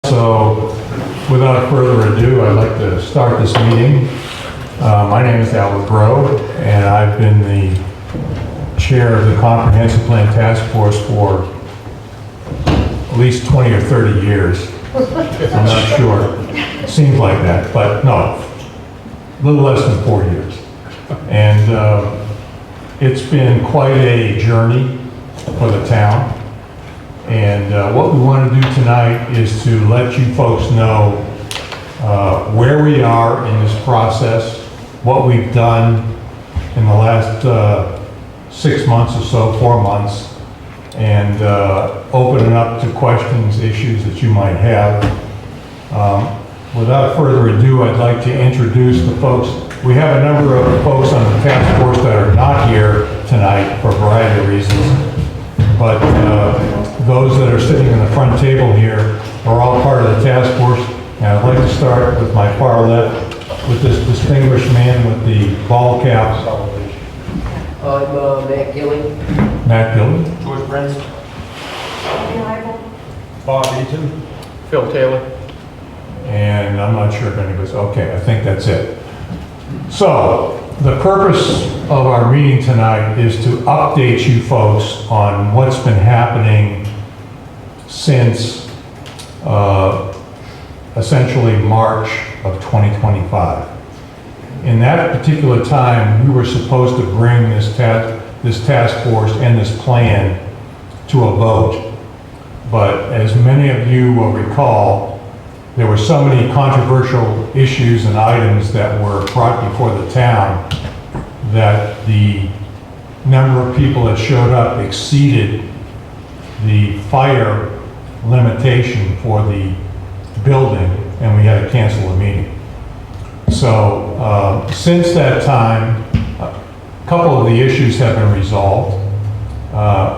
So, without further ado, I'd like to start this meeting. My name is Albert Grove, and I've been the chair of the Comprehensive Plan Task Force for at least 20 or 30 years. I'm not sure. Seems like that, but no, a little less than 4 years. And it's been quite a journey for the town. And what we want to do tonight is to let you folks know where we are in this process, what we've done in the last 6 months or so, 4 months, and open it up to questions, issues that you might have. Without further ado, I'd like to introduce the folks. We have a number of folks on the task force that are not here tonight for a variety of reasons, but those that are sitting in the front table here are all part of the task force. And I'd like to start with my far left, with this distinguished man with the ball cap. I'm Matt Gilling. Matt Gillen. George Prince. Bob Eaton. Phil Taylor. And I'm not sure if anybody's, okay, I think that's it. So, the purpose of our meeting tonight is to update you folks on what's been happening since essentially March of 2025. In that particular time, we were supposed to bring this task force and this plan to a vote. But as many of you will recall, there were so many controversial issues and items that were brought before the town that the number of people that showed up exceeded the fire limitation for the building, and we had to cancel the meeting. So since that time, a couple of the issues have been resolved.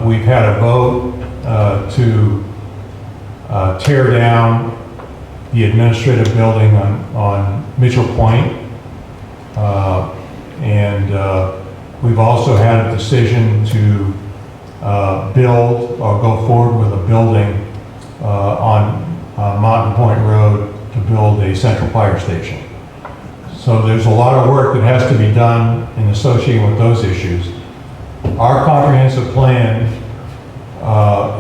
We've had a vote to tear down the administrative building on Mitchell Point. We've also had a decision to build or go forward with a building on Mountain Point Road to build a central fire station. So there's a lot of work that has to be done in associating with those issues. Our comprehensive plan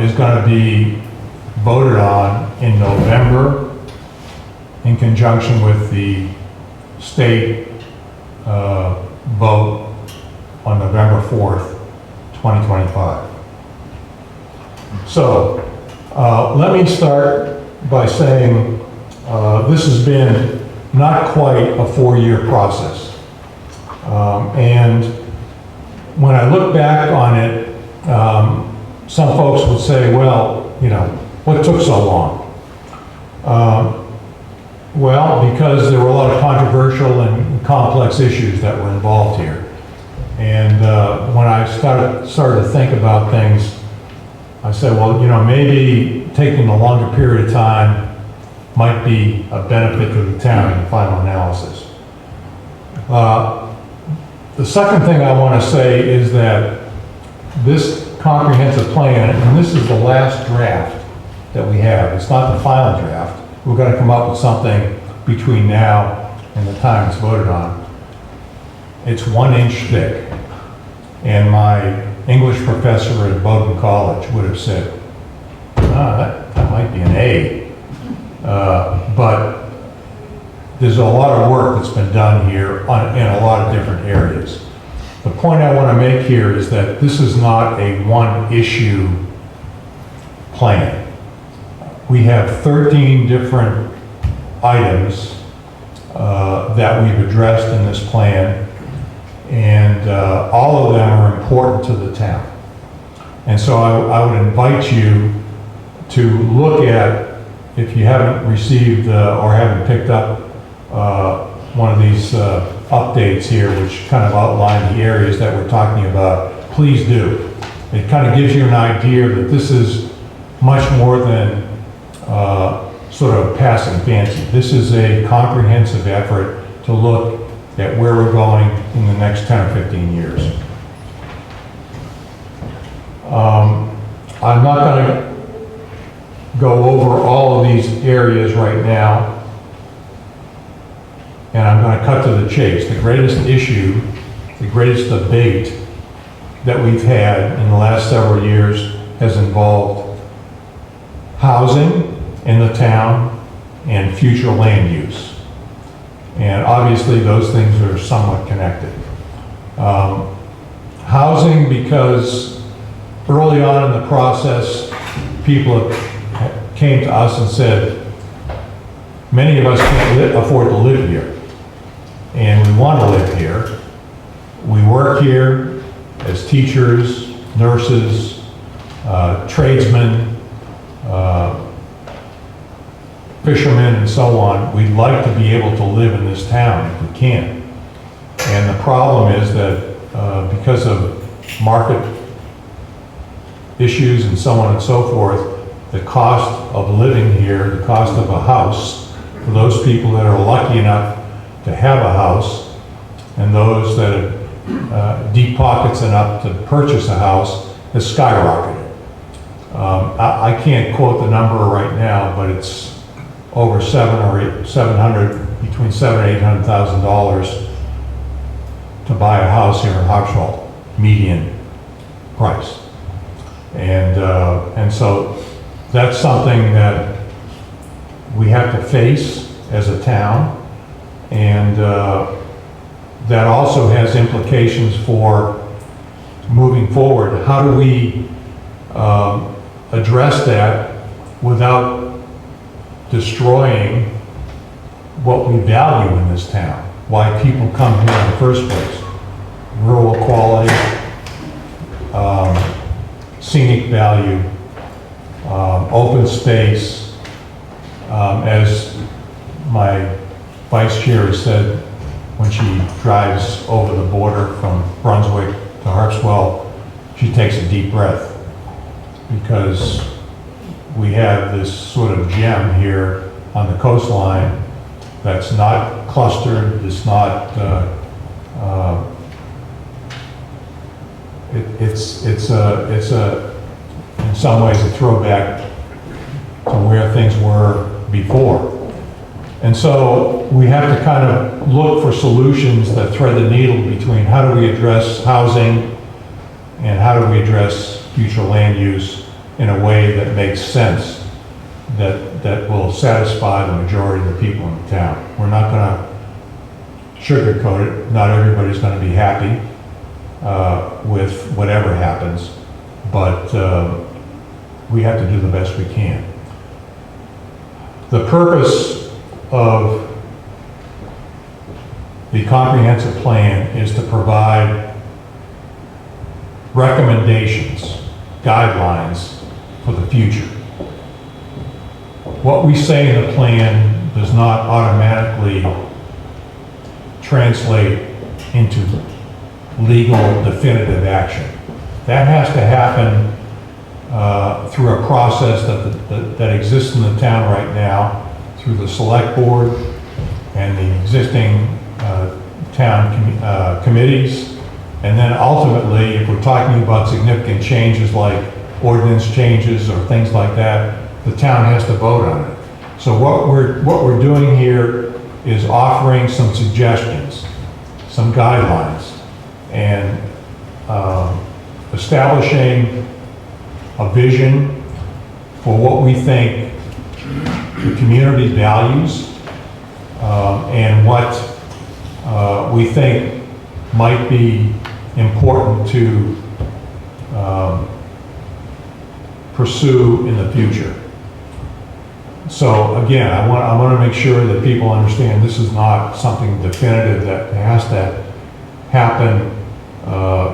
is going to be voted on in November in conjunction with the state vote on November 4th, 2025. So let me start by saying this has been not quite a 4-year process. And when I look back on it, some folks would say, well, you know, what took so long? Well, because there were a lot of controversial and complex issues that were involved here. And when I started to think about things, I said, well, you know, maybe taking a longer period of time might be a benefit to the town in the final analysis. The second thing I want to say is that this comprehensive plan, and this is the last draft that we have, it's not the final draft. We're going to come up with something between now and the time it's voted on. It's 1 inch thick. And my English professor at Bowdoin College would have said, that might be an A. But there's a lot of work that's been done here in a lot of different areas. The point I want to make here is that this is not a one-issue plan. We have 13 different items that we've addressed in this plan, and all of them are important to the town. And so I would invite you to look at, if you haven't received or haven't picked up one of these updates here, which kind of outline the areas that we're talking about, please do. It kind of gives you an idea that this is much more than sort of passing fancy. This is a comprehensive effort to look at where we're going in the next 10 or 15 years. I'm not going to go over all of these areas right now. And I'm going to cut to the chase. The greatest issue, the greatest debate that we've had in the last several years has involved housing in the town and future land use. And obviously those things are somewhat connected. Housing, because early on in the process, people came to us and said, many of us can't afford to live here. And we want to live here. We work here as teachers, nurses, tradesmen, fishermen, and so on. We'd like to be able to live in this town if we can. And the problem is that because of market issues and so on and so forth, the cost of living here, the cost of a house, for those people that are lucky enough to have a house, and those that have deep pockets enough to purchase a house, has skyrocketed. I can't quote the number right now, but it's over between $700,000 and $800,000 to buy a house here in Harpswell, median price. And so that's something that we have to face as a town. And that also has implications for moving forward. How do we address that without destroying what we value in this town? Why people come here in the first place? Rural quality, scenic value, open space. As my vice chair has said, when she drives over the border from Brunswick to Harpswell, she takes a deep breath, because we have this sort of gem here on the coastline that's not clustered, it's not, it's in some ways a throwback to where things were before. And so we have to kind of look for solutions that thread the needle between how do we address housing and how do we address future land use in a way that makes sense, that will satisfy the majority of the people in the town. We're not going to sugarcoat it. Not everybody's going to be happy with whatever happens, but we have to do the best we can. The purpose of the comprehensive plan is to provide recommendations, guidelines for the future. What we say in the plan does not automatically translate into legal definitive action. That has to happen through a process that exists in the town right now, through the select board and the existing town committees. And then ultimately, if we're talking about significant changes like ordinance changes or things like that, the town has to vote on it. So what we're doing here is offering some suggestions, some guidelines, and establishing a vision for what we think the community values and what we think might be important to pursue in the future. So again, I want to make sure that people understand this is not something definitive that has to happen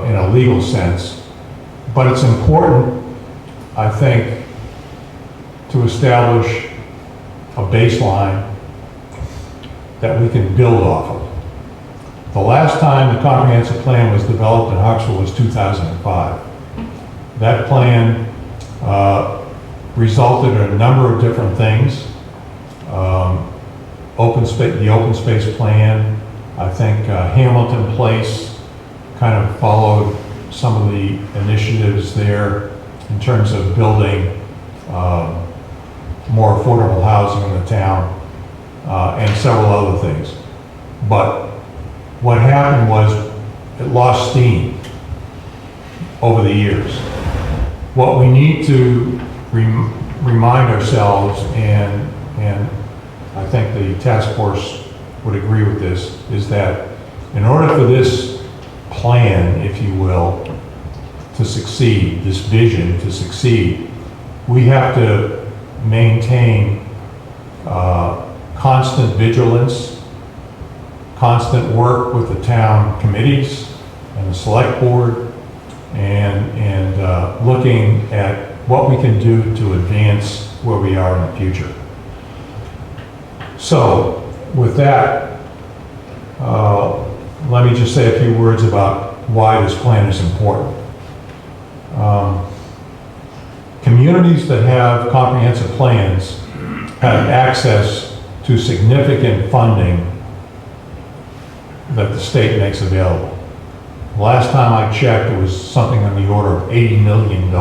in a legal sense, but it's important, I think, to establish a baseline that we can build off of. The last time the comprehensive plan was developed in Harpswell was 2005. That plan resulted in a number of different things. The open space plan, I think Hamilton Place kind of followed some of the initiatives there in terms of building more affordable housing in the town, and several other things. But what happened was it lost steam over the years. What we need to remind ourselves, and I think the task force would agree with this, is that in order for this plan, if you will, to succeed, this vision to succeed, we have to maintain constant vigilance, constant work with the town committees and the select board, and looking at what we can do to advance where we are in the future. So, with that, let me just say a few words about why this plan is important. Communities that have comprehensive plans have access to significant funding that the state makes available. Last time I checked, it was something on the order of $80 million.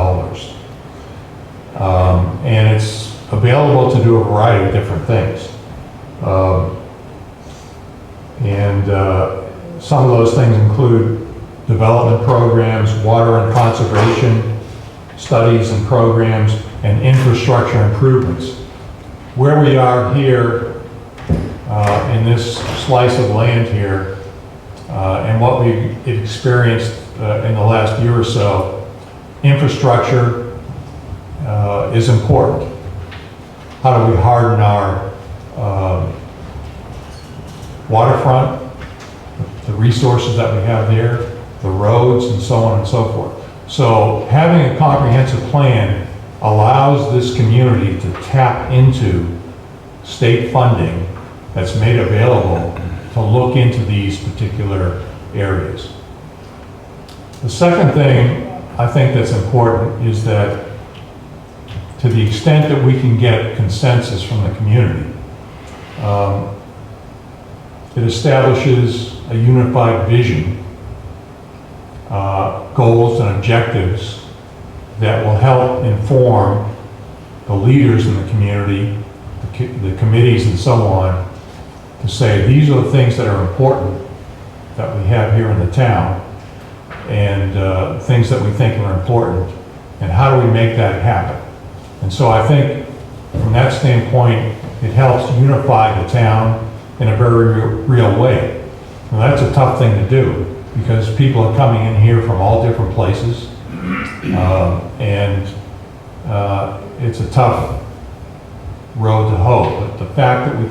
And it's available to do a variety of different things. Some of those things include development programs, water and conservation studies and programs, and infrastructure improvements. Where we are here in this slice of land here, and what we've experienced in the last year or so, infrastructure is important. How do we harden our waterfront, the resources that we have there, the roads, and so on and so forth. So having a comprehensive plan allows this community to tap into state funding that's made available to look into these particular areas. The second thing I think that's important is that to the extent that we can get consensus from the community, it establishes a unified vision, goals and objectives that will help inform the leaders in the community, the committees and so on, to say these are the things that are important that we have here in the town, and things that we think are important, and how do we make that happen. And so I think from that standpoint, it helps unify the town in a very real way. Now, that's a tough thing to do because people are coming in here from all different places, and it's a tough road to hoe. But the fact that we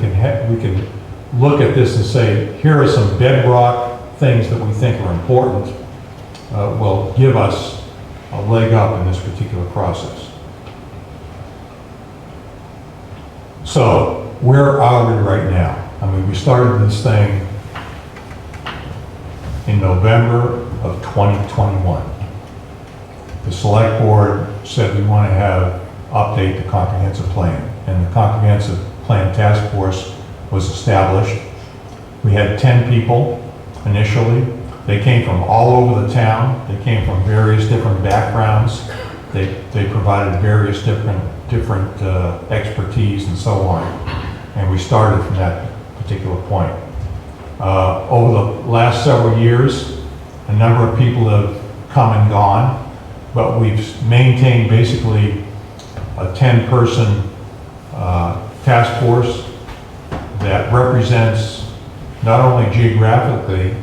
can look at this and say, here are some bedrock things that we think are important, will give us a leg up in this particular process. So, where are we right now? I mean, we started this thing in November of 2021. The select board said we want to update the comprehensive plan, and the comprehensive plan task force was established. We had 10 people initially. They came from all over the town. They came from various different backgrounds. They provided various different expertise and so on. And we started from that particular point. Over the last several years, a number of people have come and gone, but we've maintained basically a 10-person task force that represents not only geographically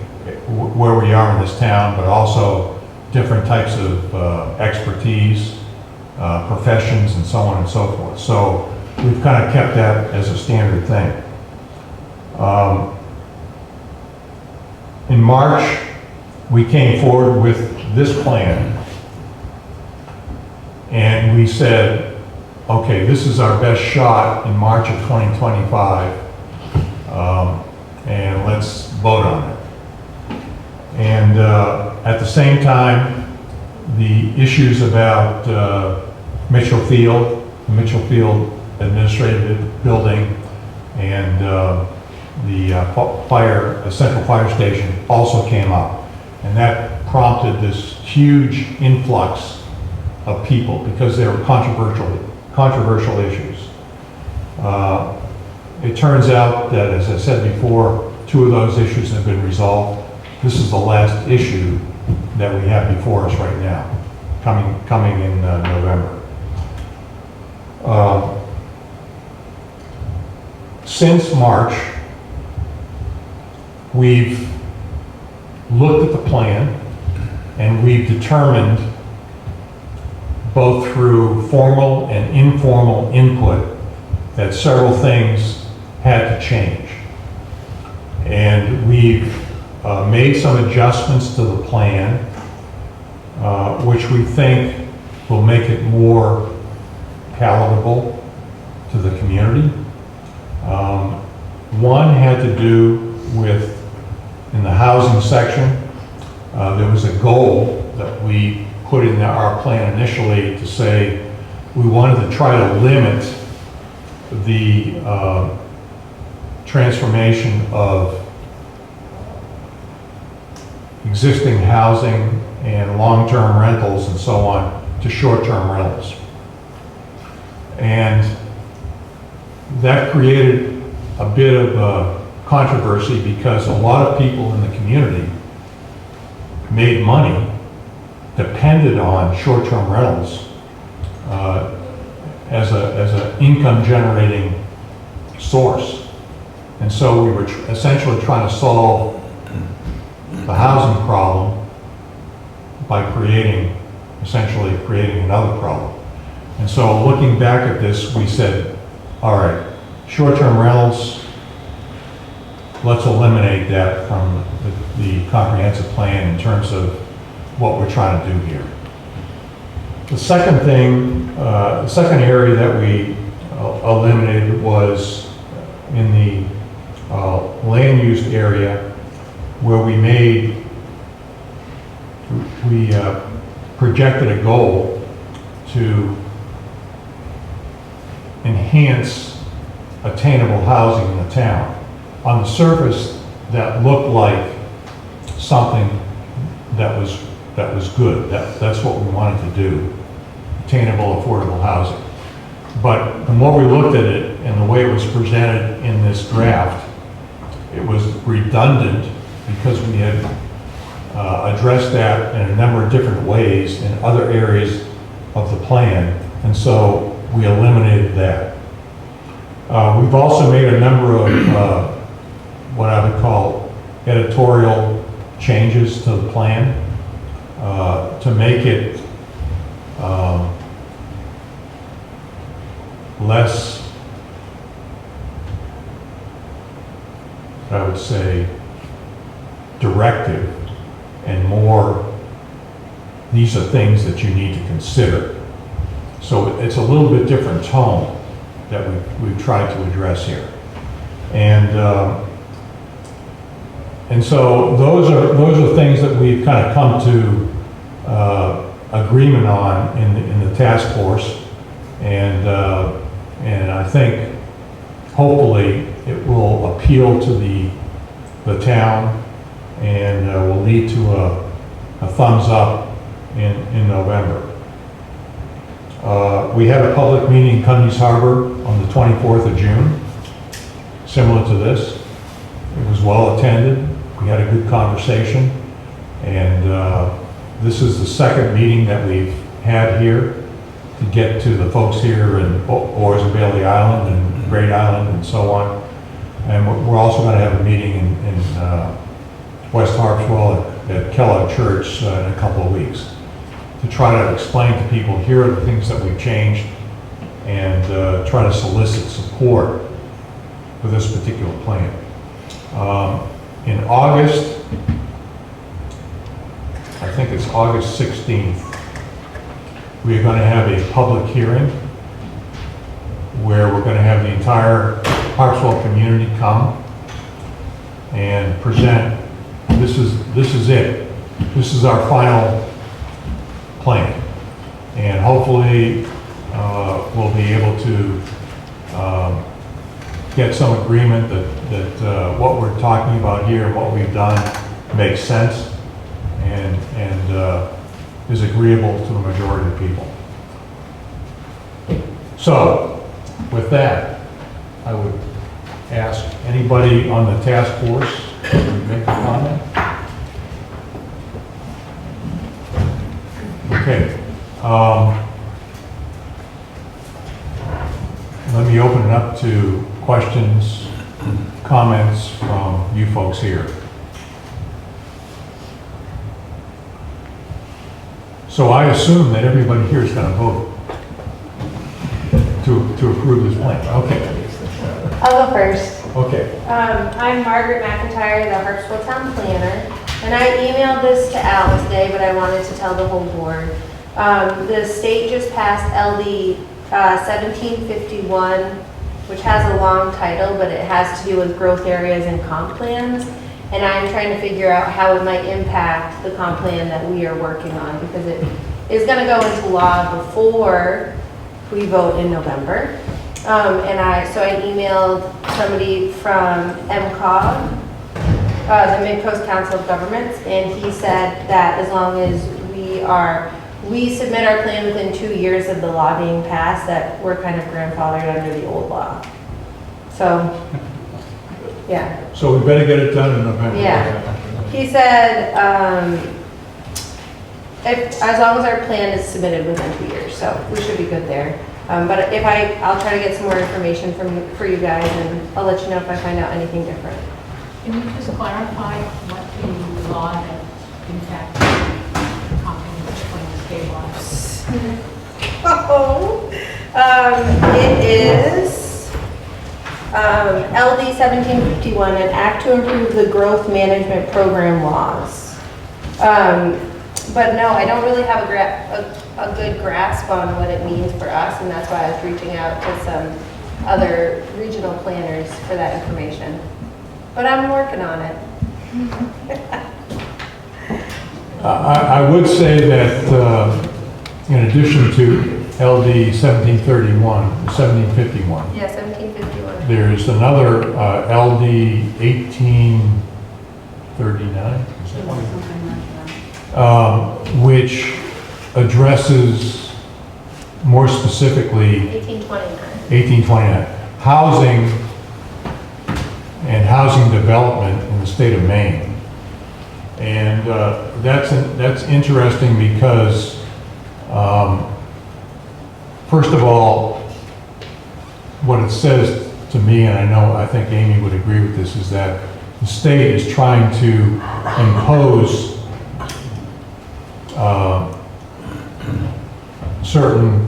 where we are in this town, but also different types of expertise, professions, and so on and so forth. So we've kind of kept that as a standard thing. In March, we came forward with this plan, and we said, okay, this is our best shot in March of 2025, and let's vote on it. And at the same time, the issues about Mitchell Field, the Mitchell Field Administrative Building, and the Central Fire Station also came up. And that prompted this huge influx of people because they were controversial issues. It turns out that, as I said before, 2 of those issues have been resolved. This is the last issue that we have before us right now, coming in November. Since March, we've looked at the plan and we've determined, both through formal and informal input, that several things had to change. And we've made some adjustments to the plan, which we think will make it more palatable to the community. One had to do with, in the housing section, there was a goal that we put in our plan initially to say we wanted to try to limit the transformation of existing housing and long-term rentals and so on to short-term rentals. And that created a bit of controversy because a lot of people in the community made money, depended on short-term rentals as an income-generating source. And so we were essentially trying to solve the housing problem by essentially creating another problem. And so looking back at this, we said, all right, short-term rentals, let's eliminate that from the comprehensive plan in terms of what we're trying to do here. The second thing, the second area that we eliminated was in the land use area, where we projected a goal to enhance attainable housing in the town. On the surface, that looked like something that was good. That's what we wanted to do, attainable, affordable housing. But the more we looked at it and the way it was presented in this draft, it was redundant because we had addressed that in a number of different ways in other areas of the plan, and so we eliminated that. We've also made a number of what I would call editorial changes to the plan to make it less, I would say, directive and more, these are things that you need to consider. So it's a little bit different tone that we've tried to address here. And so those are things that we've kind of come to agreement on in the task force, and I think hopefully it will appeal to the town and will lead to a thumbs up in November. We had a public meeting in Cundy's Harbor on the 24th of June, similar to this. It was well attended. We had a good conversation, and this is the second meeting that we've had here to get to the folks here in Orrs and Bailey Island and Great Island and so on. And we're also going to have a meeting in West Harpswell at Kellogg Church in a couple of weeks to try to explain to people, here are the things that we've changed, and try to solicit support for this particular plan. In August, I think it's August 16th, we're going to have a public hearing where we're going to have the entire Harpswell community come and present, this is it. This is our final plan. And hopefully we'll be able to get some agreement that what we're talking about here and what we've done makes sense and is agreeable to the majority of people. So, with that, I would ask anybody on the task force to make a comment. Okay. Let me open it up to questions, comments from you folks here. So I assume that everybody here is going to vote to approve this plan. Okay. I'll go first. Okay. I'm Margaret McIntyre, the Harpswell Town Planner, and I emailed this to Al today, but I wanted to tell the whole board. The state just passed LD 1751, which has a long title, but it has to do with growth areas and comp plans. And I'm trying to figure out how it might impact the comp plan that we are working on, because it is going to go into law before we vote in November. So I emailed somebody from MCOG, the Mid-Coast Council of Governments, and he said that as long as we submit our plan within 2 years of the law being passed, that we're kind of grandfathered under the old law. So, yeah. So we better get it done in November. Yeah. He said, as long as our plan is submitted within 2 years, so we should be good there. But I'll try to get some more information for you guys, and I'll let you know if I find out anything different. Can you just clarify what the law that impacts the comprehensive plan It is LD 1751, an act to improve the growth management program laws. But no, I don't really have a good grasp on what it means for us, and that's why I was reaching out to some other regional planners for that information. But I'm working on it. I would say that in addition to LD 1731, 1751, Yeah, 1751. there's another LD 1839, is that what it is? Which addresses more specifically 1829. housing and housing development in the state of Maine. And that's interesting because, first of all, what it says to me, and I think Amy would agree with this, is that the state is trying to impose certain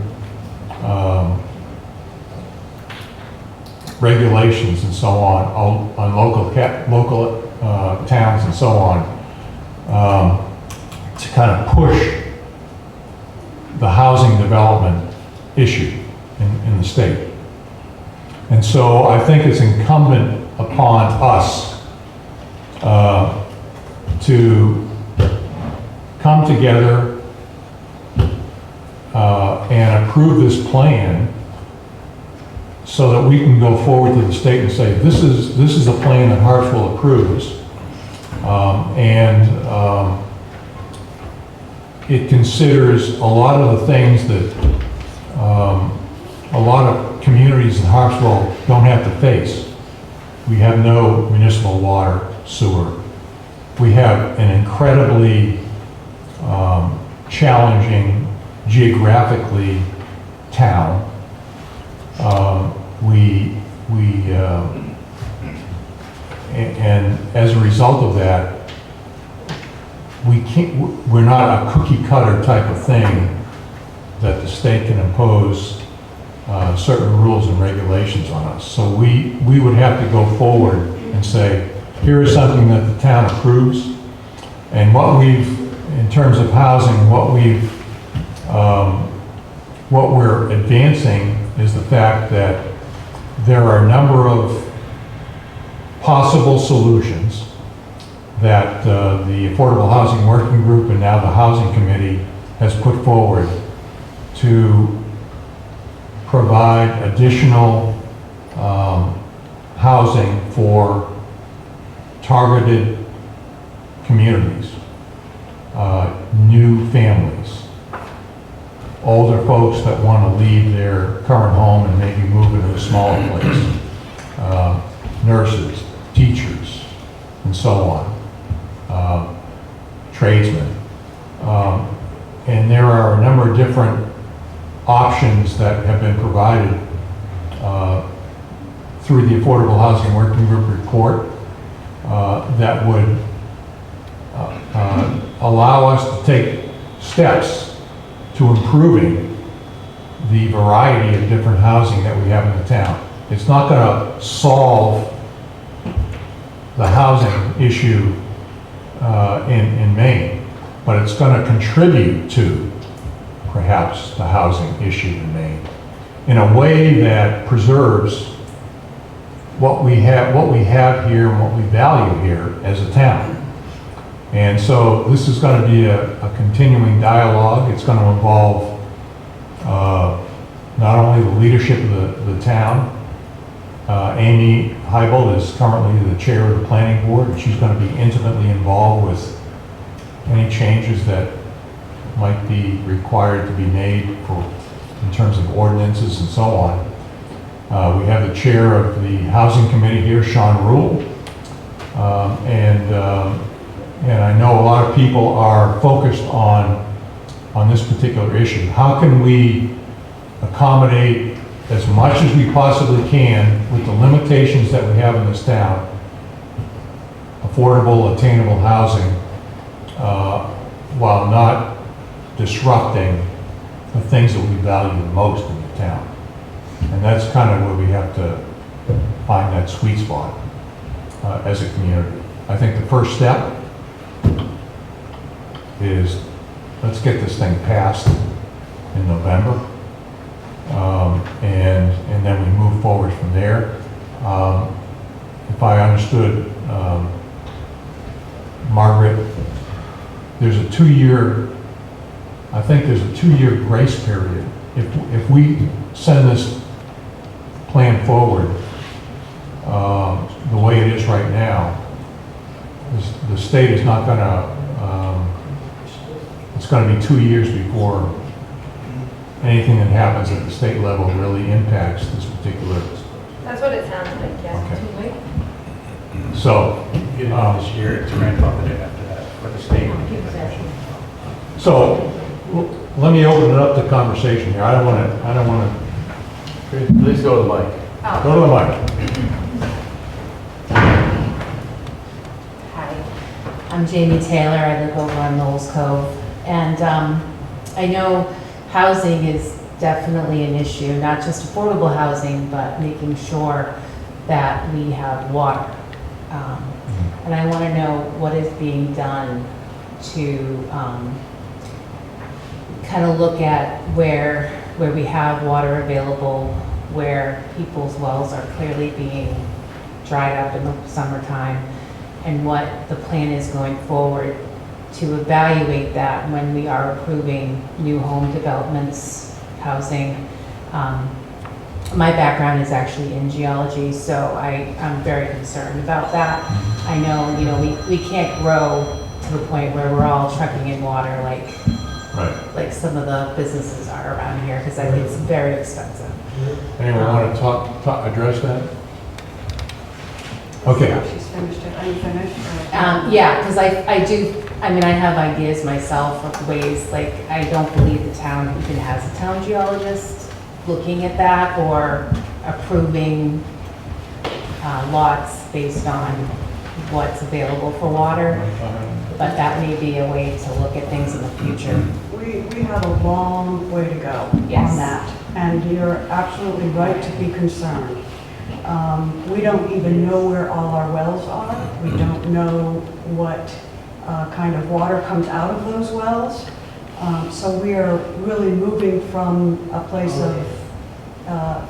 regulations and so on local towns and so on, to kind of push the housing development issue in the state. And so I think it's incumbent upon us to come together and approve this plan so that we can go forward to the state and say, this is a plan that Hartsville approves. It considers a lot of the things that a lot of communities in Hartsville don't have to face. We have no municipal water, sewer. We have an incredibly challenging geographically town. And as a result of that, we're not a cookie cutter type of thing that the state can impose certain rules and regulations on us. So we would have to go forward and say, here is something that the town approves, and in terms of housing, what we're advancing is the fact that there are a number of possible solutions that the Affordable Housing Working Group and now the Housing Committee has put forward to provide additional housing for targeted communities, new families, older folks that want to leave their current home and maybe move into a smaller place. so on, tradesmen. And there are a number of different options that have been provided through the Affordable Housing Working Group report that would allow us to take steps to improving the variety of different housing that we have in the town. It's not going to solve the housing issue in Maine, but it's going to contribute to perhaps the housing issue in Maine in a way that preserves what we have here and what we value here as a town. And so this is going to be a continuing dialogue. It's going to involve not only the leadership of the town. Amy Heibel is currently the chair of the planning board, and she's going to be intimately involved with any changes that might be required to be made in terms of ordinances and so on. We have the chair of the housing committee here, Sean Rule, and I know a lot of people are focused on this particular issue. How can we accommodate as much as we possibly can with the limitations that we have in this town, affordable, attainable housing, while not disrupting the things that we value the most in the town. And that's kind of where we have to find that sweet spot as a community. I think the first step is let's get this thing passed in November, and then we move forward from there. If I understood Margaret, there's a 2-year, I think there's a 2-year grace period. If we send this plan forward the way it is right now, the state is not going to, it's going to be 2 years before anything that happens at the state level really impacts this particular. That's what it sounds like, yeah. Okay. Too late? So, This year, it's grandfathered in after that, for the state. so let me open it up to conversation here. I don't want to, Please go to the mic. go to the mic. Hi, I'm Jamie Taylor. I live over on Knowles Cove. And I know housing is definitely an issue, not just affordable housing, but making sure that we have water. And I want to know what is being done to kind of look at where we have water available, where people's wells are clearly being dried up in the summertime, and what the plan is going forward to evaluate that when we are approving new home developments, housing. My background is actually in geology, so I'm very concerned about that. I know, we can't grow to the point where we're all trucking in water like some of the businesses are around here, because I think it's very expensive. Anyone want to address that? Okay. She's finished it. Are you finished? Yeah, because I have ideas myself of ways, like, I don't believe the town even has a town geologist looking at that or approving lots based on what's available for water, but that may be a way to look at things in the future. We have a long way to go Yes. on that, and you're absolutely right to be concerned. We don't even know where all our wells are. We don't know what kind of water comes out of those wells. So we are really moving from a place of,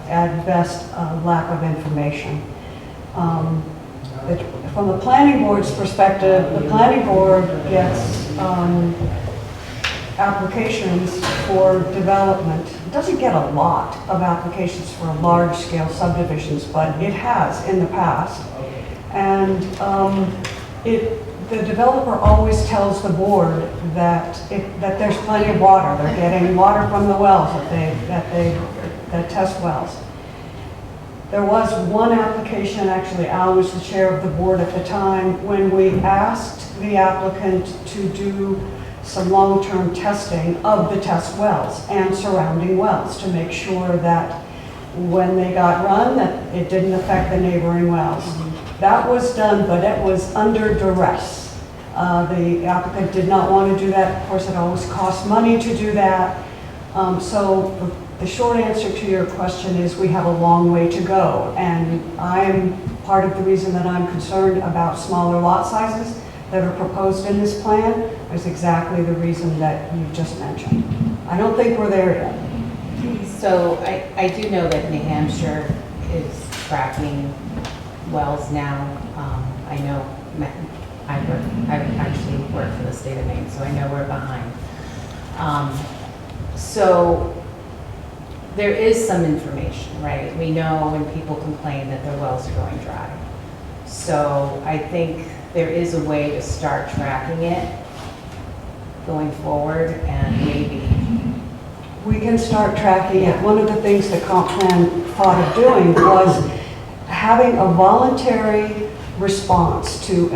at best, lack of information. From the planning board's perspective, the planning board gets applications for development. It doesn't get a lot of applications for large-scale subdivisions, but it has in the past. And the developer always tells the board that there's plenty of water. They're getting water from the wells that test wells. There was one application, actually Al was the chair of the board at the time, when we asked the applicant to do some long-term testing of the test wells and surrounding wells to make sure that when they got run, that it didn't affect the neighboring wells. That was done, but it was under duress. The applicant did not want to do that. Of course, it always costs money to do that. So the short answer to your question is we have a long way to go. And I am part of the reason that I'm concerned about smaller lot sizes that are proposed in this plan is exactly the reason that you just mentioned. I don't think we're there yet. So I do know that New Hampshire is tracking wells now. I know, I actually work for the state of Maine, so I know we're behind. So there is some information, right? We know when people complain that their wells are going dry. So I think there is a way to start tracking it going forward, and maybe We can start tracking it. One of the things the comp plan thought of doing was having a voluntary response to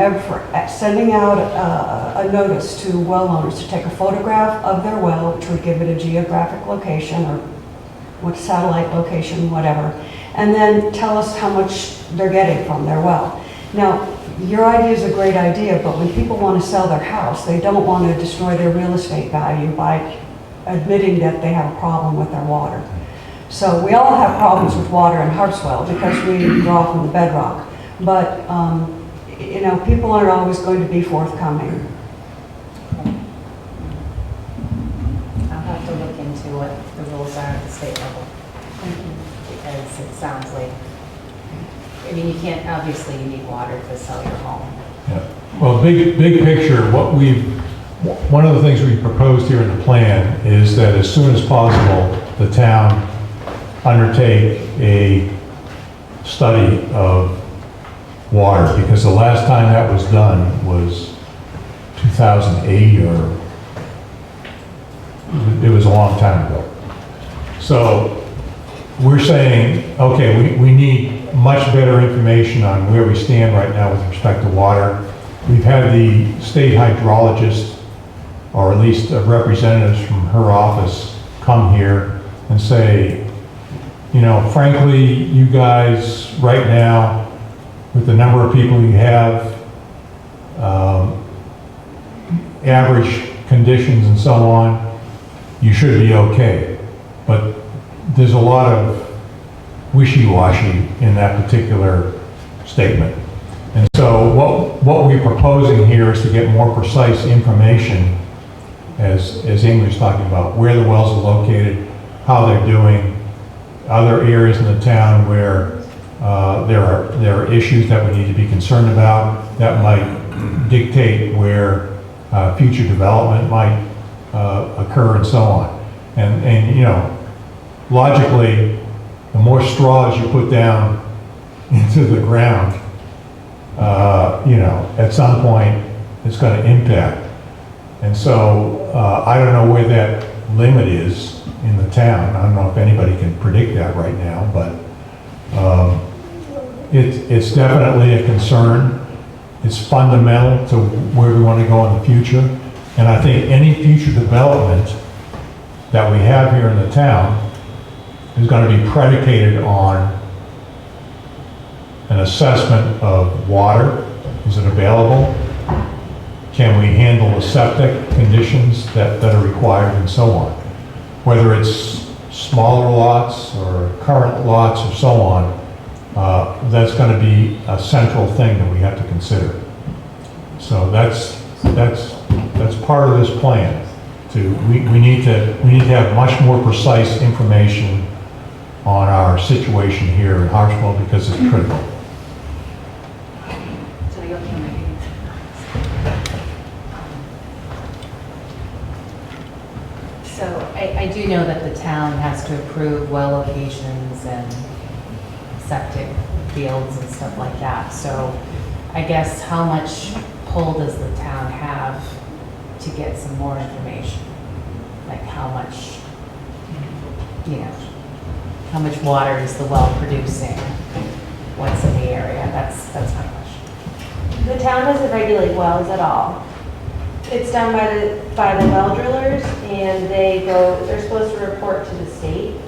sending out a notice to well owners to take a photograph of their well, which would give it a geographic location or what satellite location, whatever, and then tell us how much they're getting from their well. Now, your idea is a great idea, but when people want to sell their house, they don't want to destroy their real estate value by admitting that they have a problem with their water. So we all have problems with water in Harpswell because we draw from the bedrock. But, you know, people aren't always going to be forthcoming. I'll have to look into what the rules are at the state level. Because it sounds like, I mean, you can't, obviously you need water to sell your home. Yeah. Well, big picture, one of the things we proposed here in the plan is that as soon as possible, the town undertake a study of water, because the last time that was done was 2008, or it was a long time ago. So we're saying, okay, we need much better information on where we stand right now with respect to water. We've had the state hydrologist, or at least representatives from her office, come here and say, you know, frankly, you guys right now, with the number of people you have, average conditions and so on, you should be okay. But there's a lot of wishy-washy in that particular statement. And so what we're proposing here is to get more precise information, as Amy was talking about, where the wells are located, how they're doing, other areas in the town where there are issues that we need to be concerned about that might dictate where future development might occur and so on. And you know, logically, the more straws you put down into the ground, you know, at some point it's going to impact. And so I don't know where that limit is in the town. I don't know if anybody can predict that right now, but it's definitely a concern. It's fundamental to where we want to go in the future. And I think any future development that we have here in the town is going to be predicated on an assessment of water. Is it available? Can we handle the septic conditions that are required and so on? Whether it's smaller lots or current lots or so on, that's going to be a central thing that we have to consider. So that's part of this plan. We need to have much more precise information on our situation here in Harpswell because it's critical. So I do know that the town has to approve well locations and septic fields and stuff like that. So I guess how much pull does the town have to get some more information? Like how much, you know, how much water is the well producing? what's in the area? That's my question. The town doesn't regulate wells at all. It's done by the well drillers, and they're supposed to report to the state,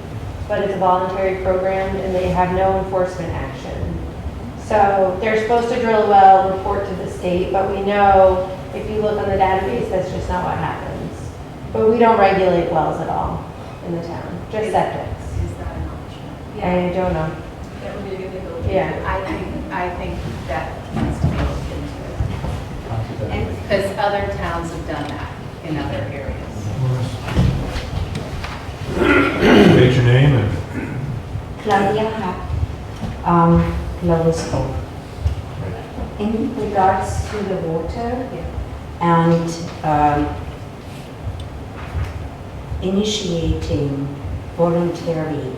but it's a voluntary program, and they have no enforcement action. So they're supposed to drill a well, report to the state, but we know, if you look on the database, that's just not what happens. But we don't regulate wells at all in the town, just septics. Is that an option? I don't know. That would be a good thing to look into. Yeah. I think that needs to be looked into. And because other towns have done that in other areas. State your name and Claudia Hack, Lois Cove. In regards to the water and initiating voluntary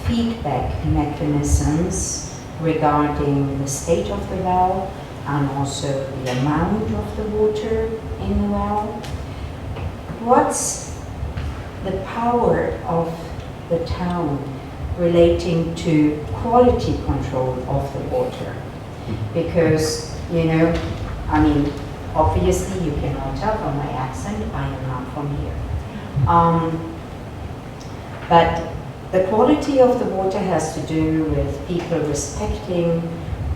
feedback mechanisms regarding the state of the well and also the amount of the water in the well, what's the power of the town relating to quality control of the water? Because, you know, I mean, obviously you cannot tell from my accent, I am not from here. But the quality of the water has to do with people respecting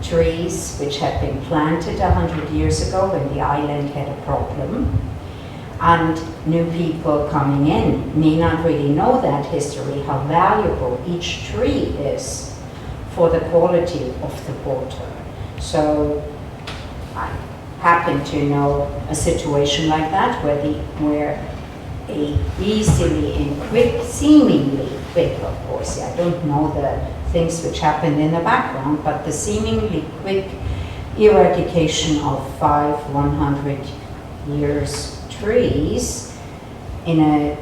trees which had been planted 100 years ago when the island had a problem. And new people coming in may not really know that history, how valuable each tree is for the quality of the water. So I happen to know a situation like that where a easily and quick, seemingly quick, of course, I don't know the things which happened in the background, but the seemingly quick eradication of 100 years trees in a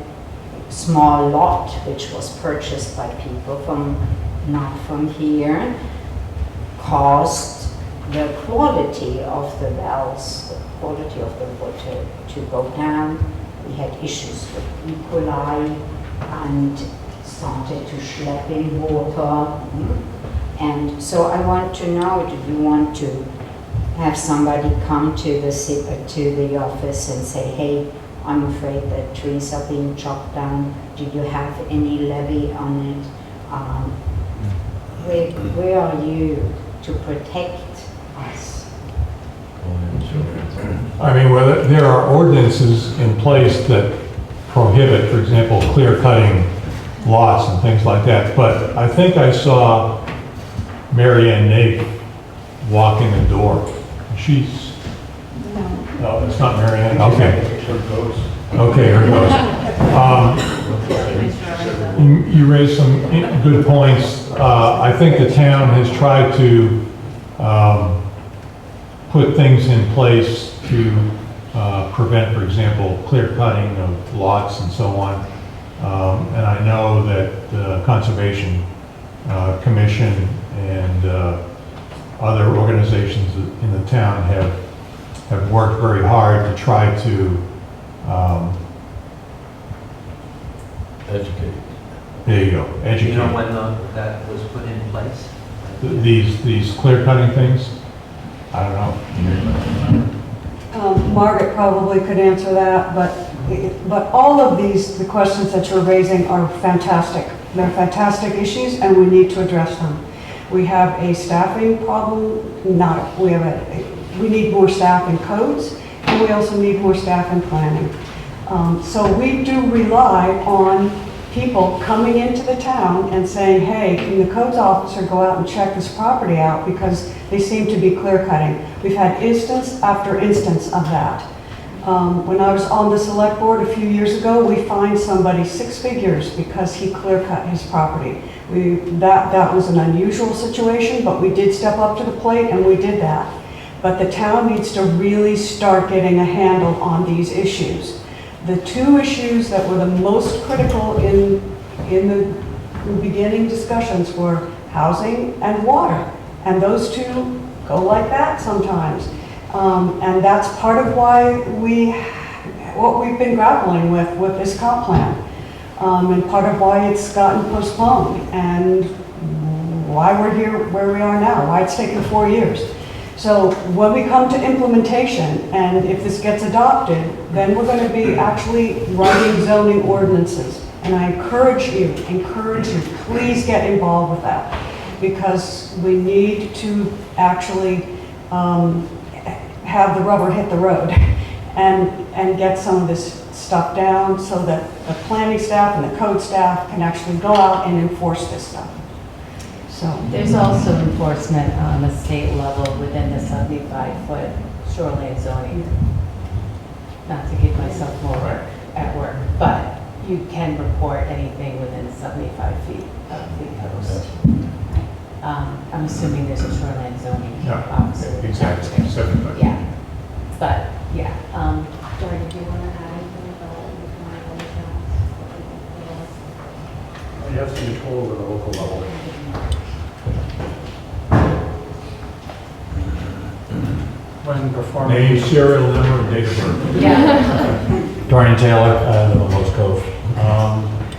small lot which was purchased by people not from here caused the quality of the wells, the quality of the water to go down. We had issues with E. coli and started to schlep in water. And so I want to know, do you want to have somebody come to the office and say, hey, I'm afraid that trees are being chopped down. Do you have any levy on it? Where are you to protect us? I mean, well, there are ordinances in place that prohibit, for example, clear cutting lots and things like that. But I think I saw Mary Ann Nate walk in the door. She's, no, it's not Mary Ann, okay. Okay, here it goes. You raised some good points. I think the town has tried to put things in place to prevent, for example, clear cutting of lots and so on. And I know that the Conservation Commission and other organizations in the town have worked very hard to try to Educate. there you go, educate. You know when that was put in place? These clear cutting things? I don't know. Margaret probably could answer that, but all of the questions that you're raising are fantastic. They're fantastic issues, and we need to address them. We have a staffing problem, we need more staff in codes, and we also need more staff in planning. So we do rely on people coming into the town and saying, hey, can the codes officer go out and check this property out because they seem to be clear cutting. We've had instance after instance of that. When I was on the select board a few years ago, we fined somebody 6 figures because he clear cut his property. That was an unusual situation, but we did step up to the plate and we did that. But the town needs to really start getting a handle on these issues. The two issues that were the most critical in the beginning discussions were housing and water. And those two go like that sometimes. And that's part of why what we've been grappling with this comp plan. And part of why it's gotten postponed. And why we're here where we are now, why it's taken 4 years. So when we come to implementation, and if this gets adopted, then we're going to be actually writing zoning ordinances. And I encourage you, please get involved with that, because we need to actually have the rubber hit the road and get some of this stuff down so that the planning staff and the code staff can actually go out and enforce this stuff. So, There's also enforcement on the state level within the 75-foot shoreline zoning. Not to give myself more work at work, but you can report anything within 75 feet of the coast. I'm assuming there's a shoreline zoning Yeah, officer. exactly, 75. Yeah, but, yeah. Jordan, do you want to add anything about my other towns? You have some control over the local level. When performing. Name, serial number, and date of birth. Yeah. Dorian Taylor, I live on Lowe's Cove.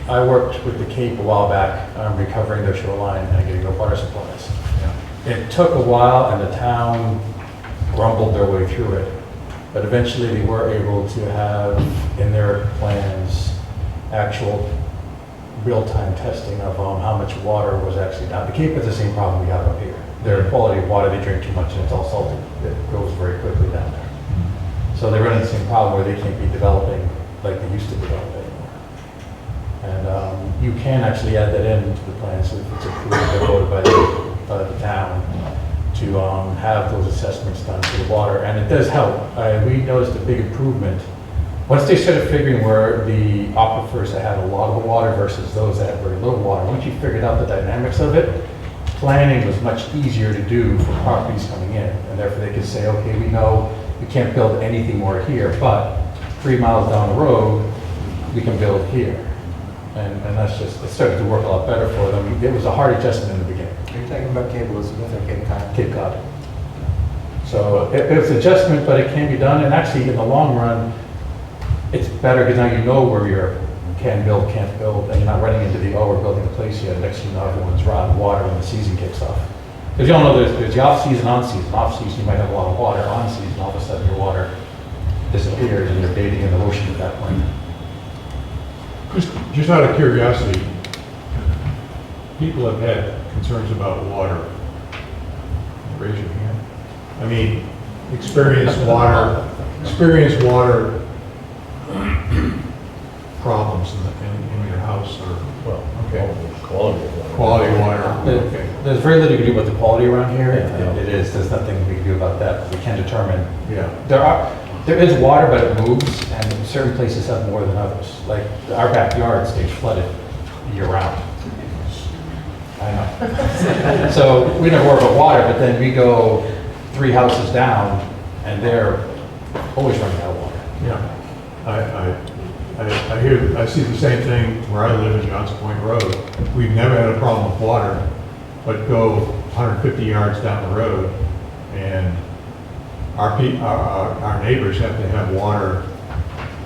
I worked with the Cape a while back, recovering their shoreline and getting their water supplies. It took a while and the town grumbled their way through it, but eventually they were able to have in their plans actual real-time testing of how much water was actually down. The Cape has the same problem we have up here. Their quality of water, they drink too much and it's all salty. It goes very quickly down there. So they run into the same problem where they can't be developing like they used to develop anymore. And you can actually add that into the plan, so if it's approved or voted by the town to have those assessments done for the water. And it does help. We noticed a big improvement. Once they started figuring where the aquifers that had a lot of water versus those that had very little water, once you figured out the dynamics of it, planning was much easier to do for properties coming in. And therefore they could say, okay, we know we can't build anything more here, but 3 miles down the road, we can build here. And that's just, it started to work a lot better for them. It was a hard adjustment in the beginning. Are you talking about Cape Elizabeth or Cape Cod? Cape Cod. So it's adjustment, but it can be done. And actually, in the long run, it's better because now you know where you're can build, can't build, and you're not running into the, oh, we're building a place here. Next thing you know, everyone's running water when the season kicks off. Because you all know there's the off-season, on-season. Off-season, you might have a lot of water. On-season, all of a sudden, your water disappears and you're bathing in the ocean at that point. Just out of curiosity, people have had concerns about water. Raise your hand. I mean, experienced water problems in your house or, well, okay. Quality water, okay. There's very little you can do about the quality around here. There's nothing we can do about that. We can determine. Yeah. There is water, but it moves, and certain places have more than others. Like our backyard stays flooded year round. I know. So we never worry about water, but then we go 3 houses down, and they're always running out of water. Yeah. I see the same thing where I live in Johnson Point Road. We've never had a problem with water, but go 150 yards down the road, and our neighbors have to have water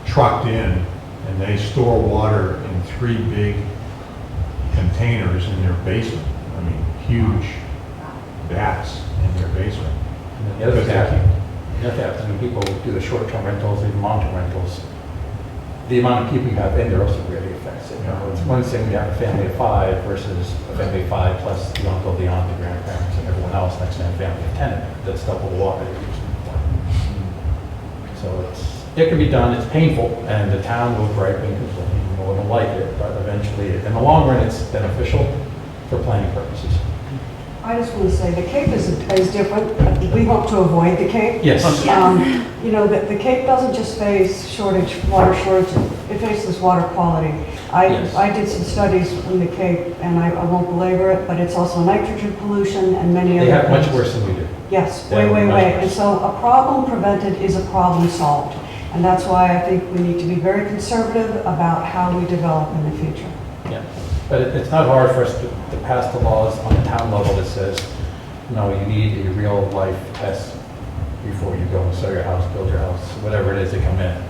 trucked in, and they store water in 3 big containers in their basement. I mean, huge vats in their basement. And then the other thing, when people do the short-term rentals, even long-term rentals, the amount of people you have in there also really affects it. You know, it's one thing when you have a family of 5 versus a family of 5 plus the uncle, the aunt, the grandparents, and everyone else. Next to a family of 10, that's double the water you're using. So it can be done. It's painful, and the town will gripe and complain. No one will like it, but eventually, in the long run, it's beneficial for planning purposes. I just want to say, the Cape is different. We hope to avoid the Cape. Yes. You know, the Cape doesn't just face water shortage, it faces water quality. Yes. I did some studies in the Cape, and I won't belabor it, but it's also nitrogen pollution and many other They things. have much worse than we do. Yes, They have way. much worse. And so a problem prevented is a problem solved. And that's why I think we need to be very conservative about how we develop in the future. Yeah, but it's not hard for us to pass the laws on the town level that says, no, you need a real life test before you go and sell your house, build your house, whatever it is they come in.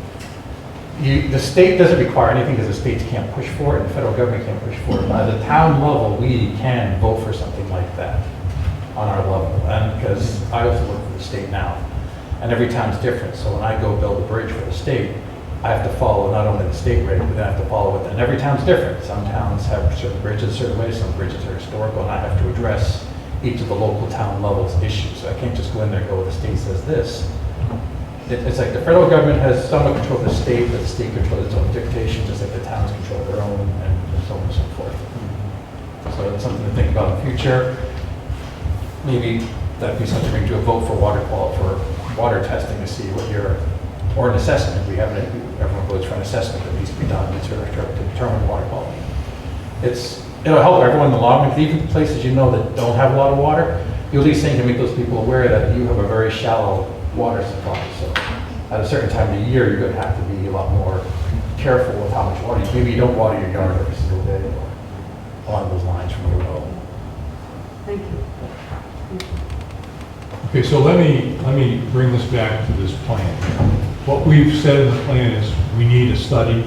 the state doesn't require anything because the states can't push for it and the federal government can't push for it. At the town level, we can vote for something like that on our level. And because I also work for the state now, and every town's different. So when I go build a bridge for the state, I have to follow not only the state rate, but I have to follow it. And every town's different. Some towns have certain bridges a certain way, some bridges are historical, and I have to address each of the local town levels issues. So I can't just go in there and go, well, the state says this. It's like the federal government has somewhat control of the state, but the state controls its own dictation, just like the towns control their own, and so on and so forth. So it's something to think about in the future. Maybe that'd be something we can do a vote for water testing to see what your, or an assessment. We haven't, everyone votes for an assessment that needs to be done to determine water quality. It'll help everyone in the long run, even places you know that don't have a lot of water. You at least think to make those people aware that you have a very shallow water supply. So at a certain time of the year, you're going to have to be a lot more careful with how much water. Maybe you don't water your yard every single day or along those lines from your well. Thank you. Okay, so let me bring this back to this plan. What we've said in the plan is we need a study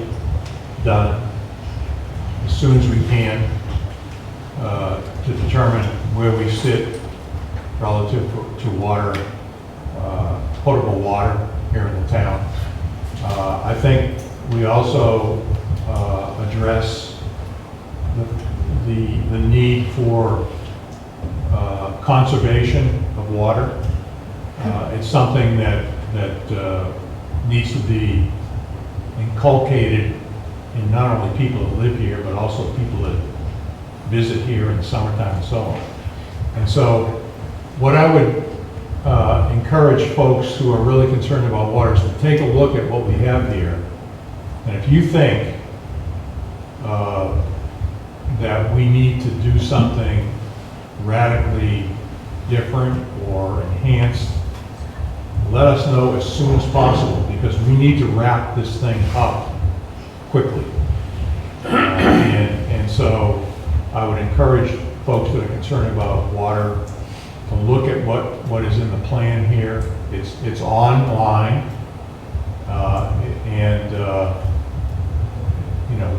done as soon as we can to determine where we sit relative to water, potable water here in the town. I think we also address the need for conservation of water. It's something that needs to be inculcated in not only people that live here, but also people that visit here in the summertime and so on. And so what I would encourage folks who are really concerned about water is to take a look at what we have here. And if you think that we need to do something radically different or enhanced, let us know as soon as possible, because we need to wrap this thing up quickly. And so I would encourage folks that are concerned about water to look at what is in the plan here. It's online, and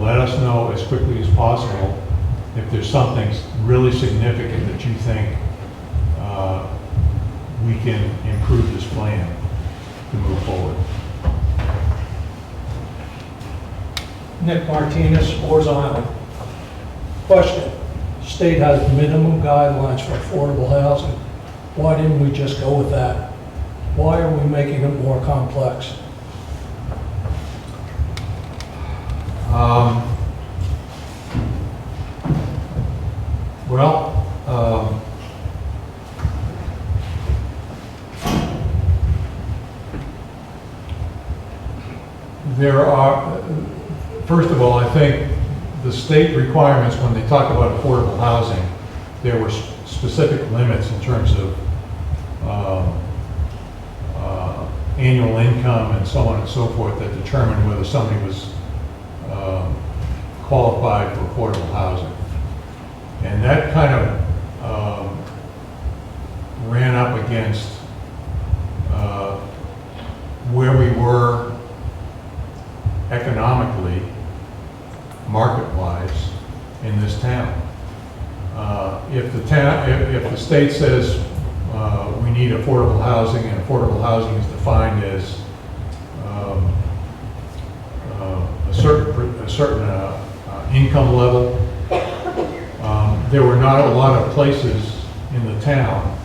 let us know as quickly as possible if there's something really significant that you think we can improve this plan to move forward. Nick Martinez, Oars Island. Question: state has minimum guidelines for affordable housing. Why didn't we just go with that? Why are we making it more complex? There are, first of all, I think the state requirements, when they talk about affordable housing, there were specific limits in terms of annual income and so on and so forth that determined whether somebody was qualified for affordable housing. And that kind of ran up against where we were economically, market-wise, in this town. If the state says we need affordable housing, and affordable housing is defined as a certain income level, there were not a lot of places in the town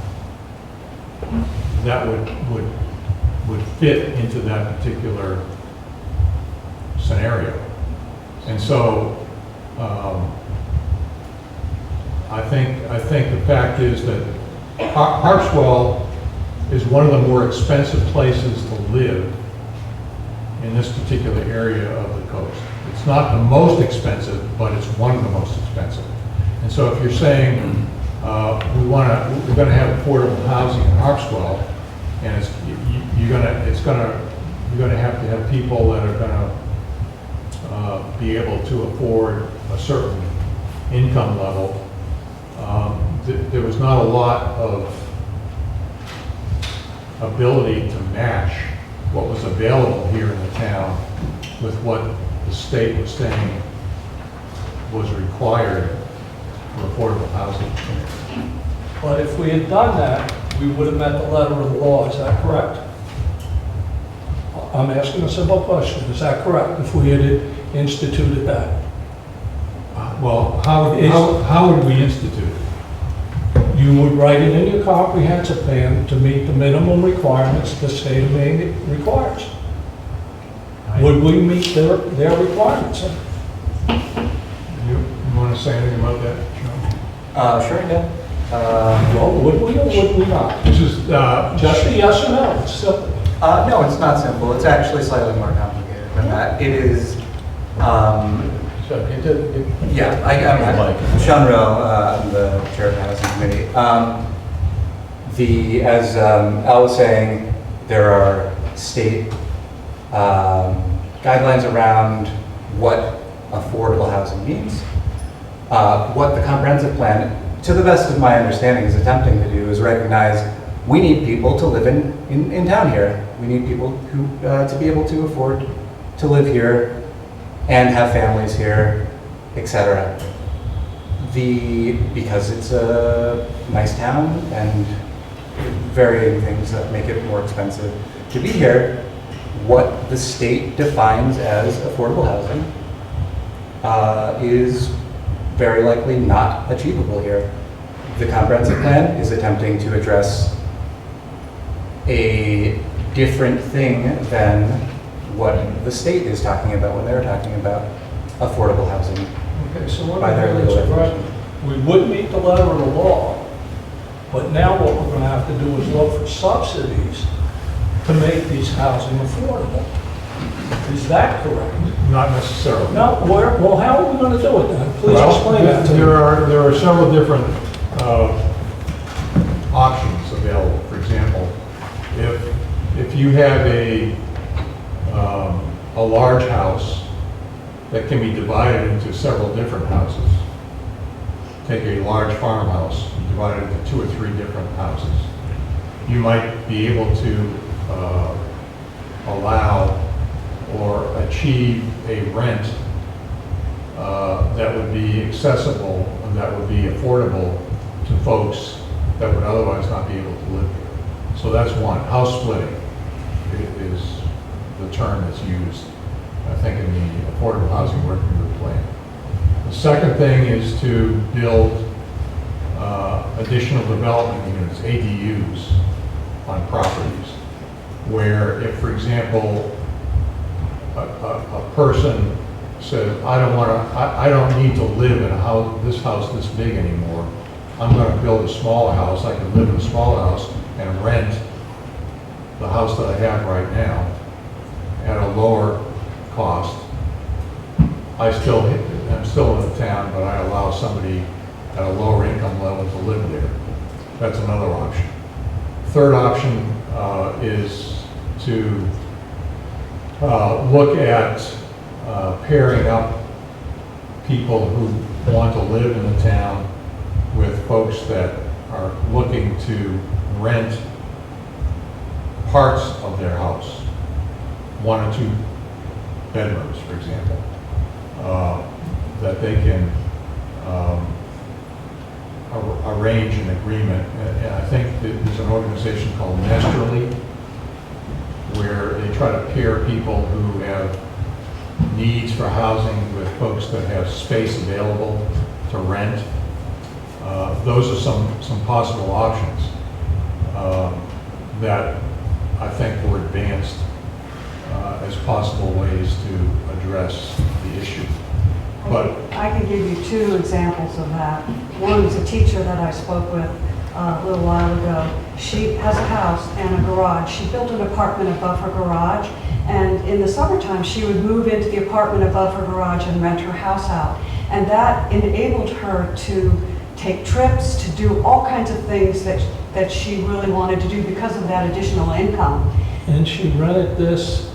that would fit into that particular scenario. And so I think the fact is that Harpswell is one of the more expensive places to live in this particular area of the coast. It's not the most expensive, but it's one of the most expensive. And so if you're saying we're going to have affordable housing in Harpswell, and you're going to have people that are going to be able to afford a certain income level. There was not a lot of ability to match what was available here in the town with what the state was saying was required for affordable housing. But if we had done that, we would have met the letter of the law, is that correct? I'm asking a simple question, is that correct, if we had instituted that? Well, how would we institute it? You would write it in your comprehensive plan to meet the minimum requirements the state of Maine requires. Would we meet their requirements? You want to say anything about that, John? Sure, yeah. Well, would we or would we not? This is, Just a yes or no, it's simple. No, it's not simple. It's actually slightly more complicated than that. It is, So yeah, I'm Sean Rowe, I'm the chair of the Housing Committee. As Al was saying, there are state guidelines around what affordable housing means. What the comprehensive plan, to the best of my understanding, is attempting to do is recognize we need people to live in town here. We need people who to be able to afford to live here and have families here, etc. Because it's a nice town and varying things that make it more expensive to be here, what the state defines as affordable housing is very likely not achievable here. The comprehensive plan is attempting to address a different thing than what the state is talking about when they're talking about affordable housing. Okay, so what By their I'm legal saying is, definition. we would meet the letter of the law, but now what we're gonna have to do is look for subsidies to make these housing affordable. Is that correct? not necessarily. No, well, how are we gonna do it then? Please Well, explain that to me. there are several different options available. For example, if you have a large house that can be divided into several different houses, take a large farmhouse, divide it into 2 or 3 different houses, you might be able to allow or achieve a rent that would be accessible and that would be affordable to folks that would otherwise not be able to live here. So that's one. House splitting is the term that's used, I think, in the Affordable Housing Working Group plan. The second thing is to build additional development units, ADUs, on properties, where if, for example, a person says, I don't need to live in this house this big anymore. I'm going to build a smaller house. I can live in a smaller house and rent the house that I have right now at a lower cost. I'm still in the town, but I allow somebody at a lower income level to live there. That's another option. Third option is to look at pairing up people who want to live in the town with folks that are looking to rent parts of their house, 1 or 2 bedrooms, for example, that they can arrange an agreement. And I think that there's an organization called Nesterly, where they try to pair people who have needs for housing with folks that have space available to rent. Those are some possible options that I think were advanced as possible ways to address the issue. But I can give you 2 examples of that. One is a teacher that I spoke with a little while ago. She has a house and a garage. She built an apartment above her garage, and in the summertime, she would move into the apartment above her garage and rent her house out. And that enabled her to take trips, to do all kinds of things that she really wanted to do because of that additional income. And she rented this,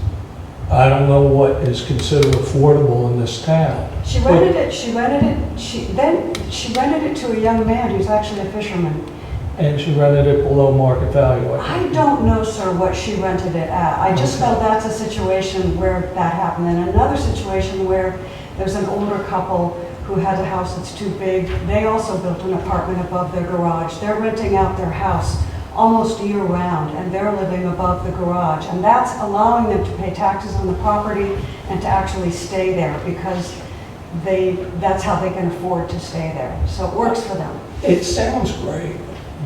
I don't know what is considered affordable in this town. She rented it to a young man who's actually a fisherman. and she rented it below market value. I don't know, sir, what she rented it at. I just know that's a situation where that happened. And another situation where there's an older couple who has a house that's too big. They also built an apartment above their garage. They're renting out their house almost year-round, and they're living above the garage. And that's allowing them to pay taxes on the property and to actually stay there because that's how they can afford to stay there. So it works for them. It sounds great,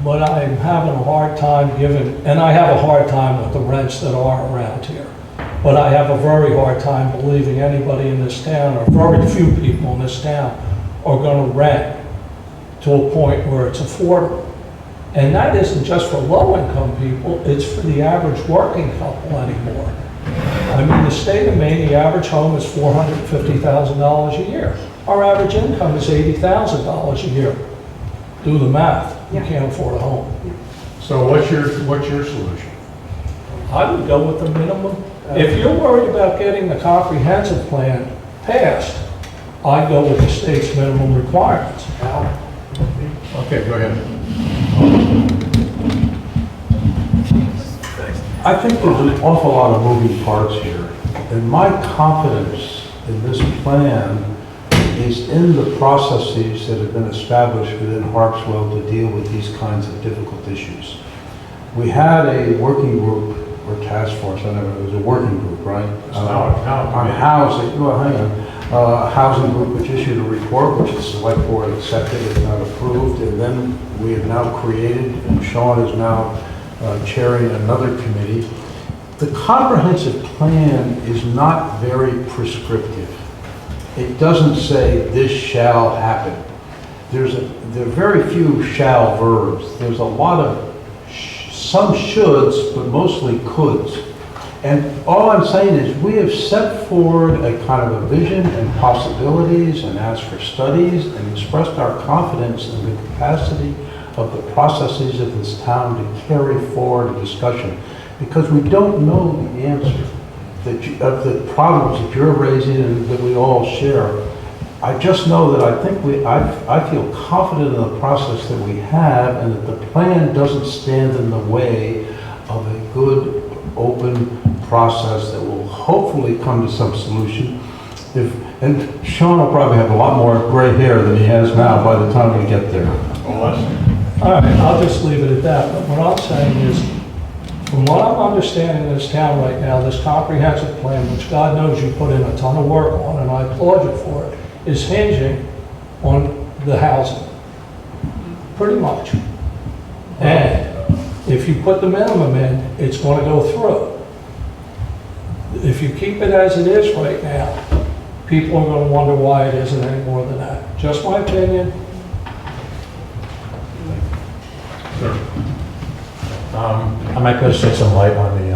but I'm having a hard time and I have a hard time with the rents that are around here. But I have a very hard time believing anybody in this town, or very few people in this town, are gonna rent to a point where it's affordable. And that isn't just for low-income people, it's for the average working couple anymore. I mean, the state of Maine, the average home is $450,000 a year. Our average income is $80,000 a year. Do the math, you can't afford a home. So what's your solution? I would go with the minimum. If you're worried about getting the comprehensive plan passed, I'd go with the state's minimum requirements. Okay, go ahead. I think there's an awful lot of moving parts here, and my confidence in this plan is in the processes that have been established within Harpswell to deal with these kinds of difficult issues. We had a working group or task force, I never, it was a working group, right? On housing, well, hang on, housing group which issued a report, which the select board accepted and not approved, and then we have now created, and Sean is now chairing another committee. The comprehensive plan is not very prescriptive. It doesn't say this shall happen. There are very few shall verbs. There's a lot of some shoulds, but mostly coulds. And all I'm saying is we have set forward a kind of a vision and possibilities and asked for studies and expressed our confidence in the capacity of the processes of this town to carry forward a discussion, because we don't know the answer of the problems that you're raising and that we all share. I just know that I feel confident in the process that we have, and that the plan doesn't stand in the way of a good, open process that will hopefully come to some solution. And Sean will probably have a lot more gray hair than he has now by the time we get there. All right, I'll just leave it at that. But what I'm saying is, from what I'm understanding in this town right now, this comprehensive plan, which God knows you put in a ton of work on, and I applaud you for it, is hinging on the housing, pretty much. And if you put the minimum in, it's going to go through. If you keep it as it is right now, people are going to wonder why it isn't any more than that. Just my opinion. I might go shed some light on the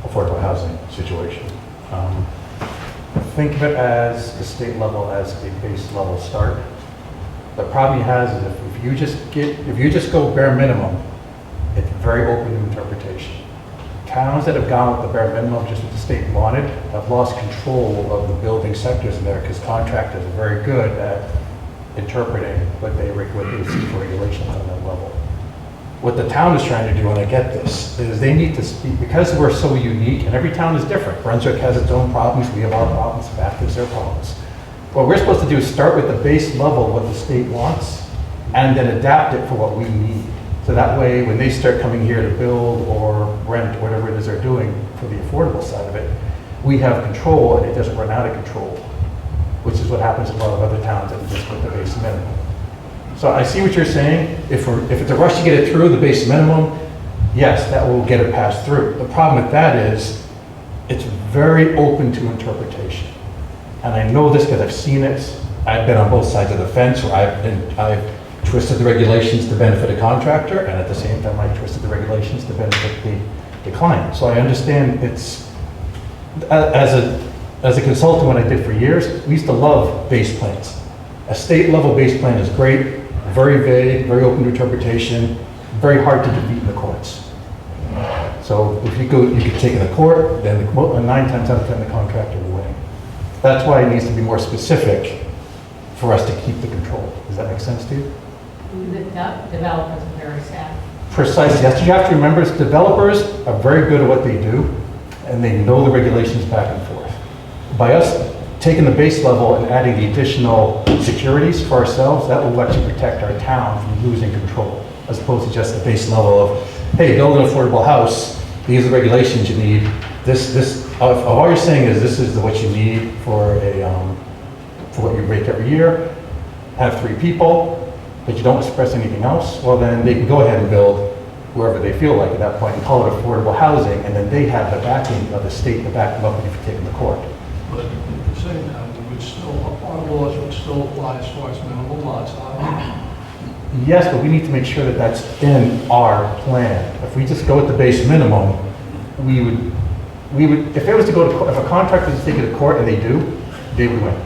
affordable housing situation. Think of it as the state level as a base level start. The problem he has is if you just go bare minimum, it's very open to interpretation. Towns that have gone with the bare minimum, just what the state wanted, have lost control of the building sectors in there because contractors are very good at interpreting what they see for regulations on that level. What the town is trying to do, and I get this, is they need to speak, because we're so unique, and every town is different. Brunswick has its own problems, we have our problems, Bath has their problems. What we're supposed to do is start with the base level, what the state wants, and then adapt it for what we need. So that way, when they start coming here to build or rent, whatever it is they're doing for the affordable side of it, we have control and it doesn't run out of control, which is what happens in a lot of other towns that just put the base minimum. So I see what you're saying. If it's a rush to get it through the base minimum, yes, that will get it passed through. The problem with that is it's very open to interpretation. And I know this because I've seen it. I've been on both sides of the fence where I've twisted the regulations to benefit a contractor, and at the same time I twisted the regulations to benefit the client. So I understand it's, as a consultant, what I did for years, we used to love base plans. A state level base plan is great, very vague, very open to interpretation, very hard to defeat in the courts. So if you could take it to court, then 9 times out of 10 the contractor will win. That's why it needs to be more specific for us to keep the control. Does that make sense to you? The developers are very sad. Precisely, that's what you have to remember, is developers are very good at what they do, and they know the regulations back and forth. By us taking the base level and adding the additional securities for ourselves, that will actually protect our town from losing control, as opposed to just the base level of, hey, build an affordable house, these are the regulations you need, if all you're saying is this is what you need for what you rate every year, have 3 people, but you don't express anything else, well then they can go ahead and build wherever they feel like at that point and call it affordable housing, and then they have the backing of the state to back them up if you take them to court. But at the same time, we would still, our laws would still apply as far as minimum lot size. Yes, but we need to make sure that that's in our plan. If we just go with the base minimum, we would, if it was to go to, if a contractor was to take it to court, and they do, they would win.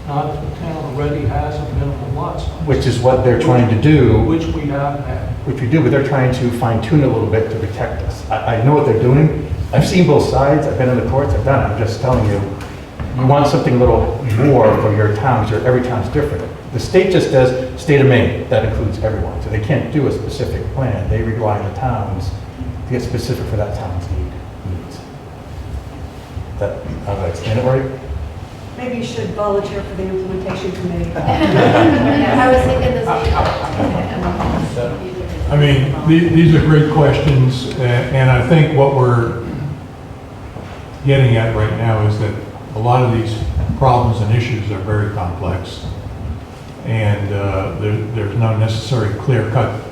Not if the town already has a minimum lot size. Which is what they're trying to do, Which we have now. which we do, but they're trying to fine tune it a little bit to protect us. I know what they're doing. I've seen both sides. I've been in the courts. I've done it. I'm just telling you, you want something a little more for your town, because every town's different. The state just does state of Maine. That includes everyone. So they can't do a specific plan. They rely on the towns to get specific for that town's needs. That, how do I explain it right? Maybe you should volunteer for the implementation committee. I was thinking this. I mean, these are great questions, and I think what we're getting at right now is that a lot of these problems and issues are very complex, and there's no necessary clear-cut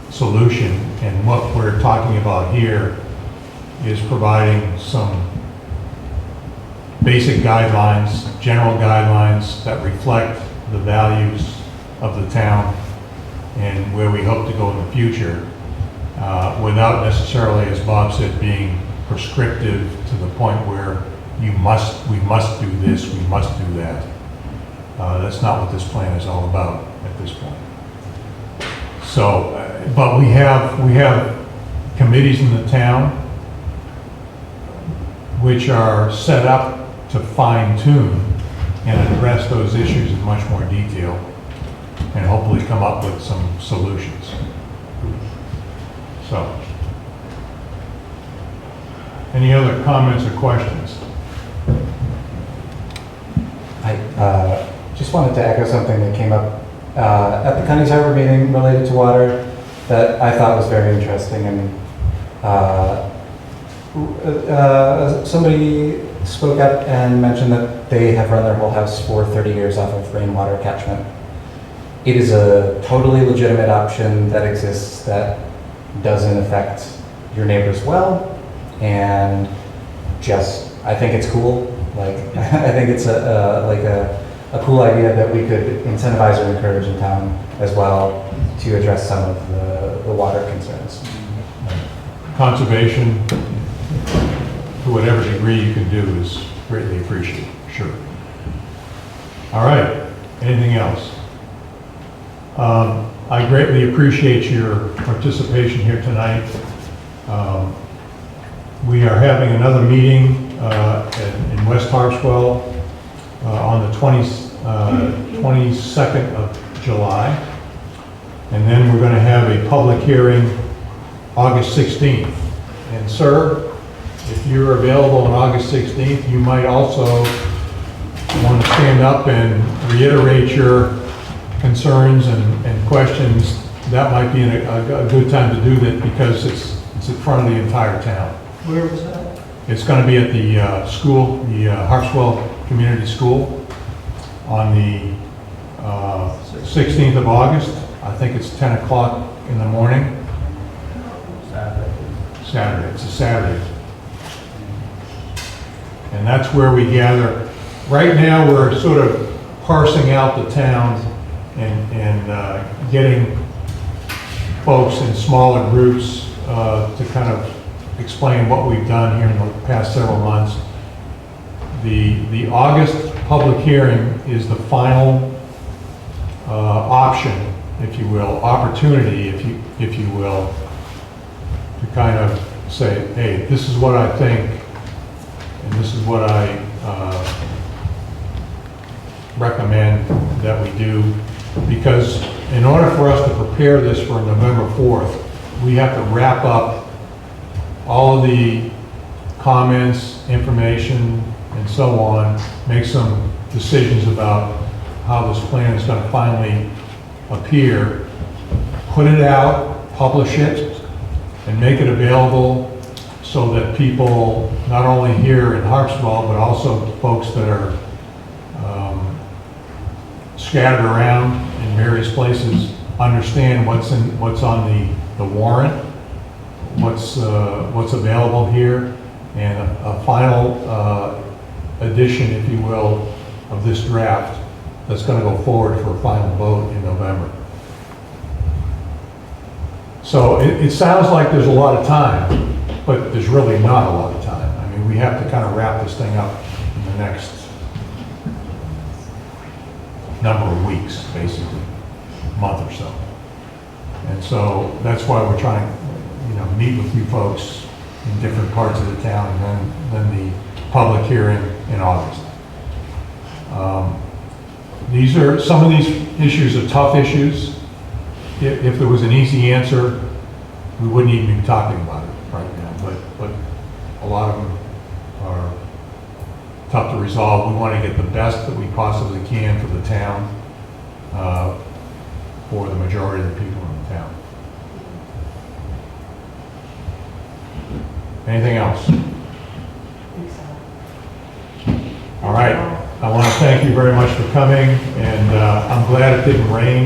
solution, and what we're talking about here is providing some basic guidelines, general guidelines that reflect the values of the town and where we hope to go in the future, without necessarily, as Bob said, being prescriptive to the point where we must do this, we must do that. That's not what this plan is all about at this point. So, but we have committees in the town which are set up to fine tune and address those issues in much more detail and hopefully come up with some solutions. So, any other comments or questions? I just wanted to echo something that came up at the Cunny's Harbor meeting related to water that I thought was very interesting, and somebody spoke up and mentioned that they have run their whole house for 30 years off of rainwater catchment. It is a totally legitimate option that exists that doesn't affect your neighbor's well, and just, I think it's cool. Like, I think it's a cool idea that we could incentivize or encourage in town as well to address some of the water concerns. Conservation, to whatever degree you can do, is greatly appreciated, sure. All right, anything else? I greatly appreciate your participation here tonight. We are having another meeting in West Harpswell on the 22nd of July. And then we're going to have a public hearing August 16th. And sir, if you're available on August 16th, you might also want to stand up and reiterate your concerns and questions. That might be a good time to do that, because it's in front of the entire town. Where was that? It's going to be at the school, the Harpswell Community School, on the 16th of August. I think it's 10 o'clock in the morning. Saturday. It's a Saturday. And that's where we gather. Right now, we're sort of parsing out the town and getting folks in smaller groups to kind of explain what we've done here in the past several months. The August public hearing is the final option, if you will, opportunity, if you will, to kind of say, hey, this is what I think, and this is what I recommend that we do, because in order for us to prepare this for November 4th, we have to wrap up all of the comments, information, and so on, make some decisions about how this plan is going to finally appear, put it out, publish it, and make it available so that people, not only here in Harpswell, but also folks that are scattered around in various places, understand what's on the warrant, what's available here, and a final edition, if you will, of this draft that's going to go forward for a final vote in November. So it sounds like there's a lot of time, but there's really not a lot of time. I mean, we have to kind of wrap this thing up in the next number of weeks, basically, month or so. And so that's why we're trying to, meet with you folks in different parts of the town, and then the public hearing in August. Some of these issues are tough issues. If there was an easy answer, we wouldn't even be talking about it right now, but a lot of them are tough to resolve. We want to get the best that we possibly can for the town, for the majority of the people in the town. Anything else? All right. I want to thank you very much for coming, and I'm glad it didn't rain.